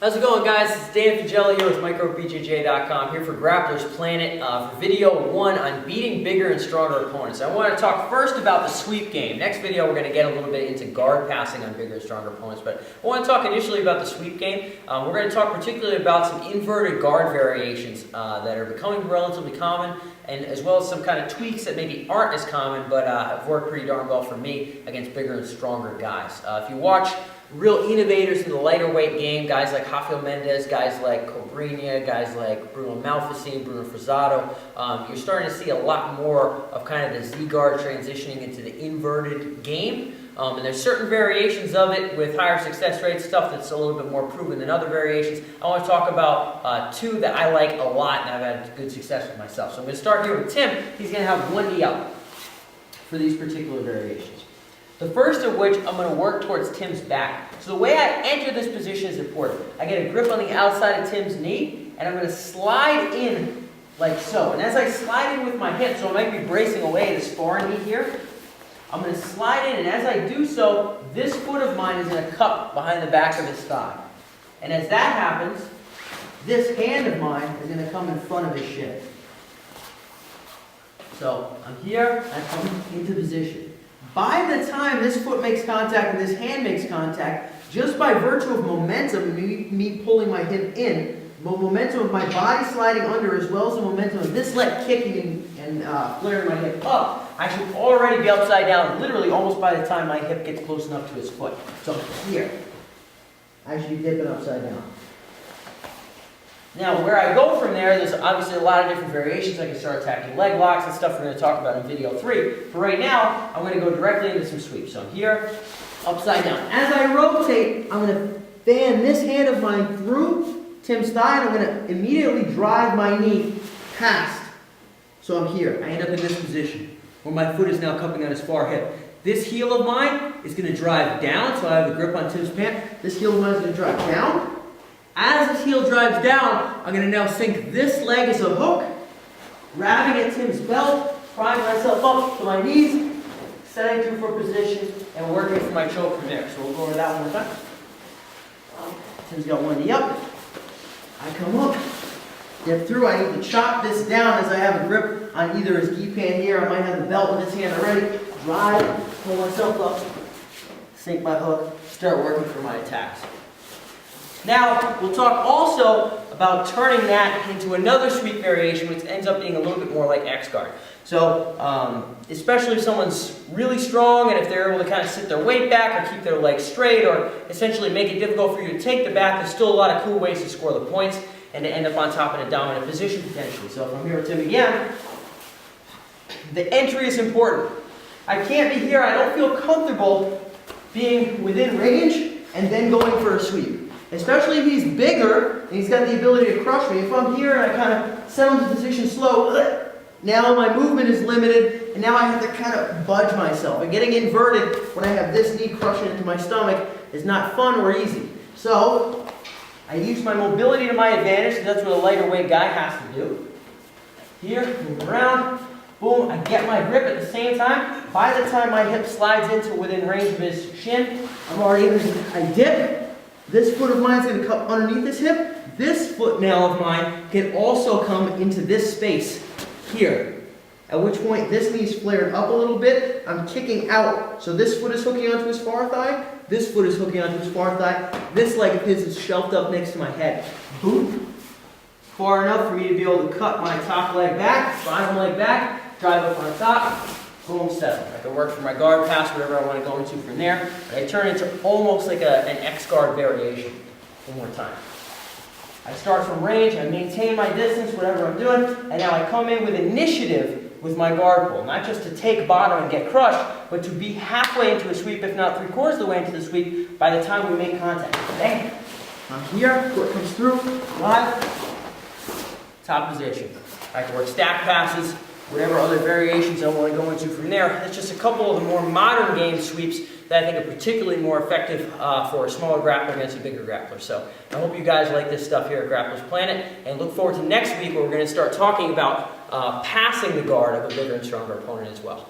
How's it going, guys? It's Dan Figelli here with MicroBJJ.com, here for Grappler's Planet for video 1 on beating bigger and stronger opponents. I want to talk first about the sweep game. Next video we're going to get a little bit into guard passing on bigger and stronger opponents, but I want to talk initially about the sweep game. We're going to talk particularly about some inverted guard variations that are becoming relatively common, and as well as some kind of tweaks that maybe aren't as common but have worked pretty darn well for me against bigger and stronger guys. If you watch real innovators in the lighter weight game, guys like Rafael Mendez, guys like Cobrinha, guys like Bruno Malfacine, Bruno Frazado, you're starting to see a lot more of kind of the Z-guard transitioning into the inverted game. And there's certain variations of it with higher success rates, stuff that's a little bit more proven than other variations. I want to talk about two that I like a lot and I've had good success with myself. So I'm going to start here with Tim. He's going to have one knee up for these particular variations. The first of which I'm going to work towards Tim's back. So the way I enter this position is important. I get a grip on the outside of Tim's knee, and I'm going to slide in like so. And as I slide in with my hip, so I might be bracing away this far knee here, I'm going to slide in, and as I do so, this foot of mine is going to cup behind the back of his thigh. And as that happens, this hand of mine is going to come in front of his shin. So I'm here, I come into position. By the time this foot makes contact and this hand makes contact, just by virtue of momentum, me pulling my hip in, the momentum of my body sliding under as well as the momentum of this leg kicking and flaring my hip up, I should already be upside down, literally almost by the time my hip gets close enough to his foot. So here, I should be dipping upside down. Now, where I go from there, there's obviously a lot of different variations. I can start attacking leg locks and stuff we're going to talk about in video 3. For right now, I'm going to go directly into some sweeps. So I'm here, upside down. As I rotate, I'm going to fan this hand of mine through Tim's thigh, and I'm going to immediately drive my knee past. So I'm here. I end up in this position, where my foot is now cupping on his far hip. This heel of mine is going to drive down, so I have a grip on Tim's pant. This heel of mine is going to drive down. As this heel drives down, I'm going to now sink this leg as a hook, grabbing at Tim's belt, prying myself up to my knees, setting through for position, and working for my choke from there. So we'll go over that one more time. Tim's got one knee up. I come up, dip through. I need to chop this down as I have a grip on either his gi pan here. I might have the belt in this hand already. Drive, pull myself up, sink my hook, start working for my attacks. Now, we'll talk also about turning that into another sweep variation, which ends up being a little bit more like X-guard. So, especially if someone's really strong and if they're able to kind of sit their weight back or keep their legs straight or essentially make it difficult for you to take the back, there's still a lot of cool ways to score the points and to end up on top in a dominant position potentially. So if I'm here with Tim again, the entry is important. I can't be here, I don't feel comfortable being within range and then going for a sweep. Especially if he's bigger and he's got the ability to crush me. If I'm here and I kind of settle into position slow, now my movement is limited and now I have to kind of budge myself. And getting inverted when I have this knee crushing into my stomach is not fun or easy. So I use my mobility to my advantage, because that's what a lighter weight guy has to do. Here, move around, boom, I get my grip at the same time. By the time my hip slides into within range of his shin, I'm already in this, I dip. This foot of mine is going to come underneath this hip. This foot now of mine can also come into this space here. At which point this knee's flared up a little bit. I'm kicking out. So this foot is hooking onto his far thigh. This foot is hooking onto his far thigh. This leg of his is shelved up next to my head. Boom. Far enough for me to be able to cut my top leg back, bottom leg back, drive up on top. Boom, settle. I can work for my guard pass, whatever I want to go into from there. And I turn into almost like an X-guard variation. One more time. I start from range, I maintain my distance, whatever I'm doing, and now I come in with initiative with my guard pull. Not just to take bottom and get crushed, but to be halfway into a sweep, if not 3/4 of the way into the sweep, by the time we make contact. Bang! I'm here, foot comes through, live, top position. I can work stack passes, whatever other variations I want to go into from there. That's just a couple of the more modern game sweeps that I think are particularly more effective for a smaller grappler against a bigger grappler. So I hope you guys like this stuff here at Grappler's Planet, and look forward to next week where we're going to start talking about passing the guard of a bigger and stronger opponent as well.